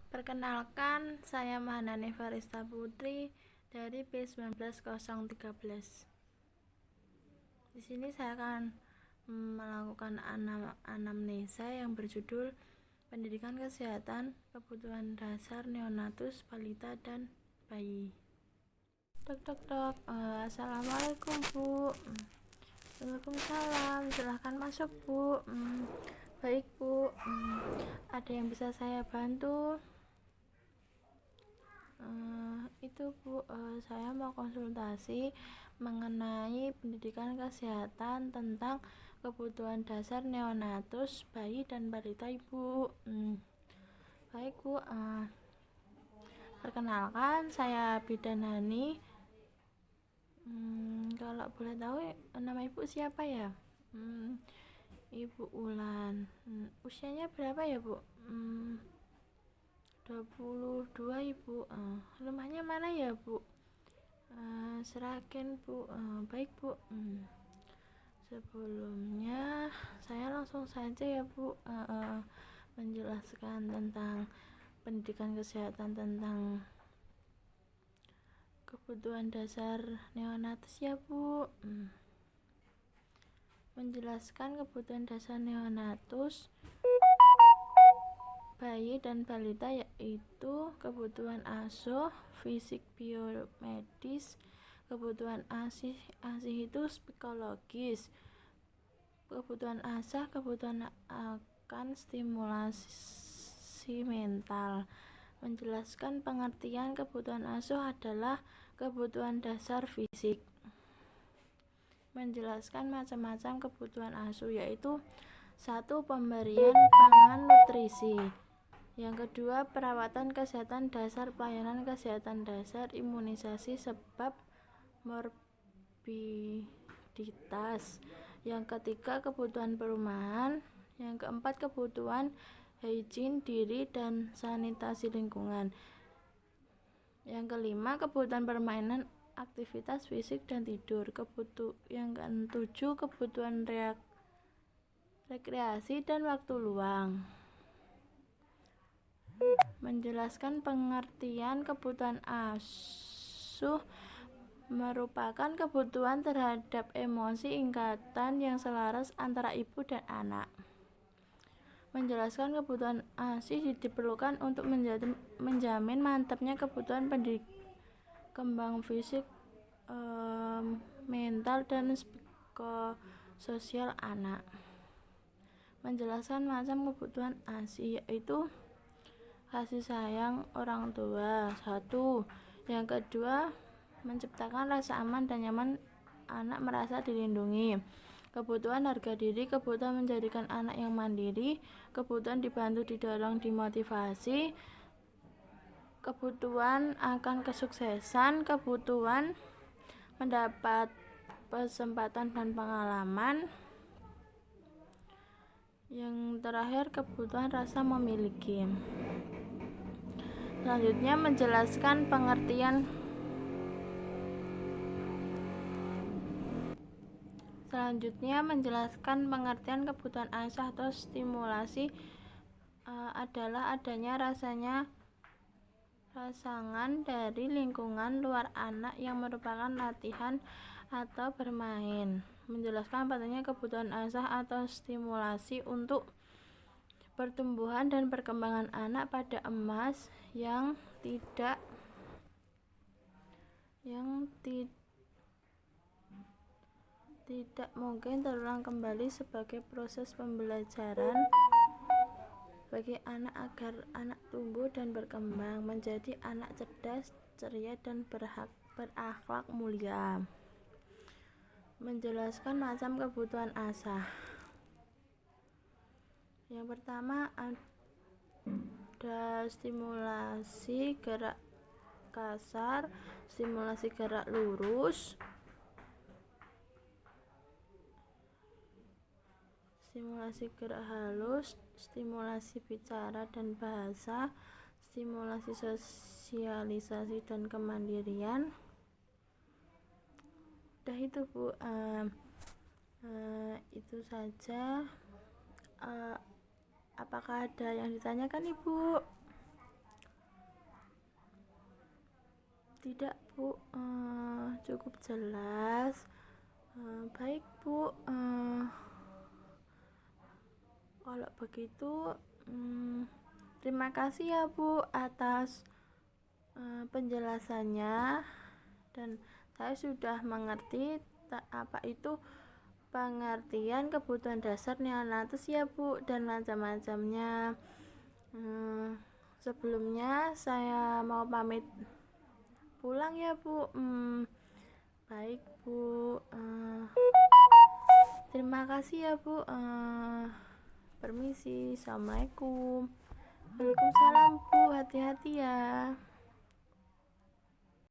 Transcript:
Perkenalkan, saya Mahanani Farista Putri dari B19013. Di sini saya akan melakukan anamnesa yang berjudul Pendidikan Kesehatan Kebutuhan Dasar Neonatus, Balita, dan Bayi. Assalamualaikum Bu. Waalaikumsalam, silahkan masuk Bu. Baik Bu, ada yang bisa saya bantu? Itu Bu, saya mau konsultasi mengenai pendidikan kesehatan tentang kebutuhan dasar neonatus, bayi dan balita Ibu. Baik Bu, perkenalkan saya Bidan Hani. Kalau boleh tahu nama Ibu siapa ya? Ibu Ulan. Usianya berapa ya Bu? 22 Ibu. Rumahnya mana ya Bu? Seragen Bu. Baik Bu. Sebelumnya saya langsung saja ya Bu menjelaskan tentang pendidikan kesehatan tentang kebutuhan dasar neonatus ya Bu. Menjelaskan kebutuhan dasar neonatus, bayi dan balita yaitu kebutuhan asuh, fisik biomedis, kebutuhan asih itu psikologis, kebutuhan asah, kebutuhan akan stimulasi mental. Menjelaskan pengertian kebutuhan asuh adalah kebutuhan dasar fisik. Menjelaskan macam-macam kebutuhan asuh yaitu 1. Pemberian pangan nutrisi. Yang kedua, perawatan kesehatan dasar, pelayanan kesehatan dasar, imunisasi sebab morbiditas. Yang ketiga, kebutuhan perumahan. Yang keempat, kebutuhan higien diri dan sanitasi lingkungan. Yang kelima, kebutuhan permainan, aktivitas fisik dan tidur. Yang ketujuh, kebutuhan rekreasi dan waktu luang. Menjelaskan pengertian kebutuhan asuh merupakan kebutuhan terhadap emosi ikatan yang selaras antara ibu dan anak. Menjelaskan kebutuhan ASI diperlukan untuk menjamin mantapnya kebutuhan kembang fisik, mental, dan psikososial anak. Menjelaskan macam kebutuhan ASI yaitu kasih sayang orang tua 1. Yang kedua, menciptakan rasa aman dan nyaman, anak merasa dilindungi. Kebutuhan harga diri, kebutuhan menjadikan anak yang mandiri, kebutuhan dibantu, didorong, dimotivasi, kebutuhan akan kesuksesan, kebutuhan mendapat kesempatan dan pengalaman. Yang terakhir, kebutuhan rasa memiliki. Selanjutnya menjelaskan pengertian kebutuhan asah atau stimulasi adalah adanya rasangan dari lingkungan luar anak yang merupakan latihan atau bermain. Menjelaskan pentingnya kebutuhan asah atau stimulasi untuk pertumbuhan dan perkembangan anak pada emas yang tidak mungkin terulang kembali sebagai proses pembelajaran bagi anak agar anak tumbuh dan berkembang menjadi anak cerdas, ceria, dan berakhlak mulia. Menjelaskan macam kebutuhan asah. Yang pertama ada stimulasi gerak kasar, stimulasi gerak lurus, stimulasi gerak halus, stimulasi bicara dan bahasa, stimulasi sosialisasi dan kemandirian. Udah itu Bu, itu saja. Apakah ada yang ditanyakan Ibu? Tidak Bu, cukup jelas. Baik Bu, kalau begitu terima kasih ya Bu atas penjelasannya, dan saya sudah mengerti apa itu pengertian kebutuhan dasar neonatus ya Bu, dan macam-macamnya. Sebelumnya saya mau pamit pulang ya Bu. Baik Bu, terima kasih ya Bu. Permisi. Assalamualaikum. Waalaikumsalam Bu, hati-hati ya.